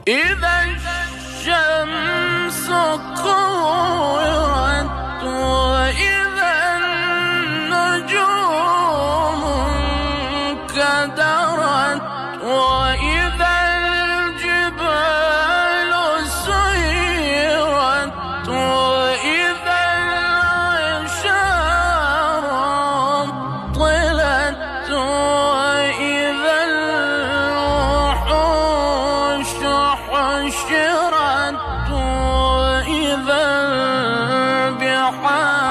إذا الشمس كورت وإذا النجوم انكدرت وإذا الجبال سيرت وإذا العشار طلت وإذا الوحوش حشرت وإذا البحار